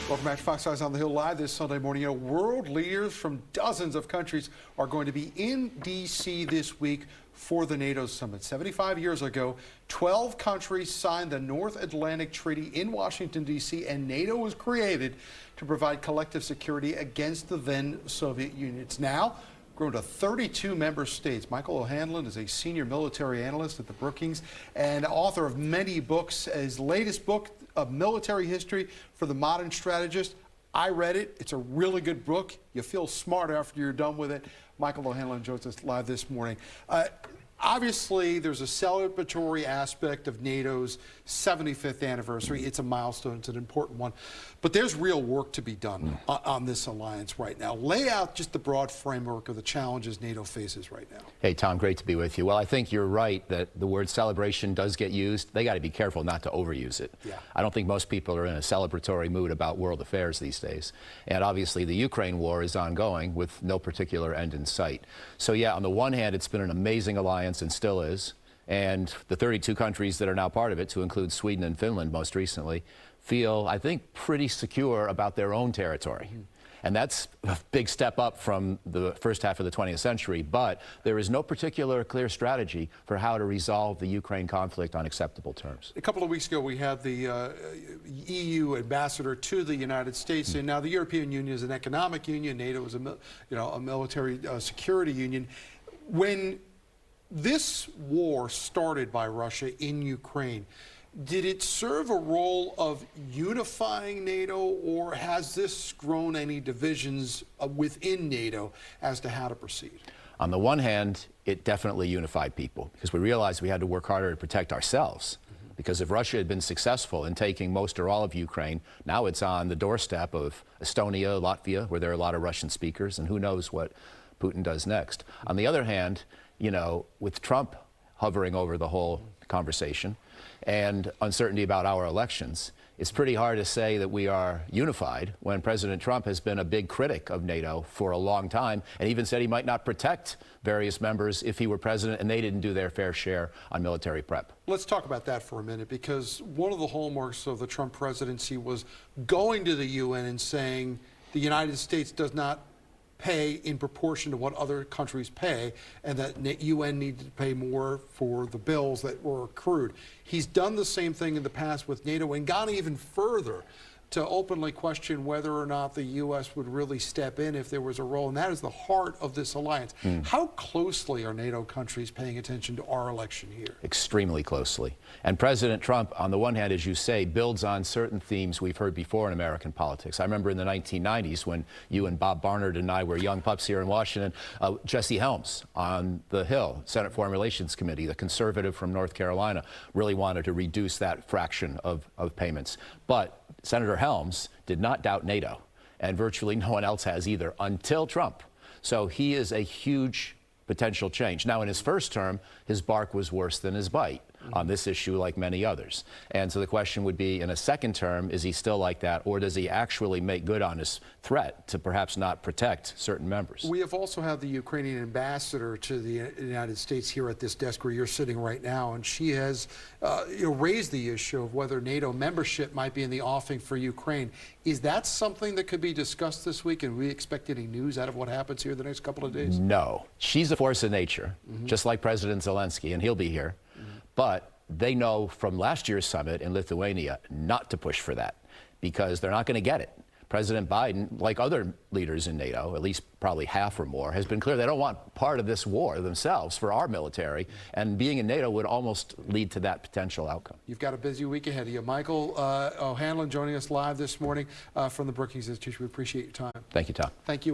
Welcome back to Fox Eyes on the Hill Live this Sunday morning. You know, world leaders from dozens of countries are going to be in D.C. this week for the NATO summit. 75 years ago, 12 countries signed the North Atlantic Treaty in Washington, D.C., and NATO was created to provide collective security against the then Soviet Union. It's now grown to 32 member states. Michael O'Hanlon is a senior military analyst at the Brookings and author of many books. His latest book of military history for the Modern Strategist. I read it. It's a really good book. You feel smart after you're done with it. Michael O'Hanlon joins us live this morning. Obviously, there's a celebratory aspect of NATO's 75th anniversary. It's a milestone. It's an important one. But there's real work to be done on this alliance right now. Lay out just the broad framework of the challenges NATO faces right now. Hey, Tom, great to be with you. Well, I think you're right that the word celebration does get used. They got to be careful not to overuse it. Yeah. I don't think most people are in a celebratory mood about world affairs these days. And obviously, the Ukraine war is ongoing with no particular end in sight. So, yeah, on the one hand, it's been an amazing alliance and still is. And the 32 countries that are now part of it, to include Sweden and Finland most recently, feel, I think, pretty secure about their own territory. And that's a big step up from the first half of the 20th century, but there is no particular clear strategy for how to resolve the Ukraine conflict on acceptable terms. A couple of weeks ago, we had the EU ambassador to the United States, and now the European Union is an economic union. NATO is a military security union. When this war started by Russia in Ukraine, did it serve a role of unifying NATO, or has this grown any divisions within NATO as to how to proceed? On the one hand, it definitely unified people because we realized we had to work harder to protect ourselves. Because if Russia had been successful in taking most or all of Ukraine, now it's on the doorstep of Estonia, Latvia, where there are a lot of Russian speakers, and who knows what Putin does next. On the other hand, you know, with Trump hovering over the whole conversation and uncertainty about our elections, it's pretty hard to say that we are unified when President Trump has been a big critic of NATO for a long time and even said he might not protect various members if he were president and they didn't do their fair share on military prep. Let's talk about that for a minute, because one of the hallmarks of the Trump presidency was going to the UN and saying the United States does not pay in proportion to what other countries pay, and that UN needed to pay more for the bills that were accrued. He's done the same thing in the past with NATO and gone even further to openly question whether or not the U.S. would really step in if there was a role, and that is the heart of this alliance. How closely are NATO countries paying attention to our election here? Extremely closely. And President Trump, on the one hand, as you say, builds on certain themes we've heard before in American politics. I remember in the 1990s when you and Bob Barnard and I were young pups here in Washington, Jesse Helms on the Hill, Senate Foreign Relations Committee, the conservative from North Carolina, really wanted to reduce that fraction of payments. But Senator Helms did not doubt NATO, and virtually no one else has either until Trump. So he is a huge potential change. Now, in his first term, his bark was worse than his bite on this issue, like many others. And so the question would be, in a second term, is he still like that, or does he actually make good on his threat to perhaps not protect certain members? We have also had the Ukrainian ambassador to the United States here at this desk where you're sitting right now, and she has raised the issue of whether NATO membership might be in the offing for Ukraine. Is that something that could be discussed this week, and we expect any news out of what happens here the next couple of days? No. She's a force of nature, just like President Zelensky, and he'll be here. But they know from last year's summit in Lithuania not to push for that because they're not going to get it. President Biden, like other leaders in NATO, at least probably half or more, has been clear they don't want part of this war themselves for our military, and being in NATO would almost lead to that potential outcome. You've got a busy week ahead of you. Michael O'Hanlon joining us live this morning from the Brookings Institute. We appreciate your time. Thank you, Tom. Thank you.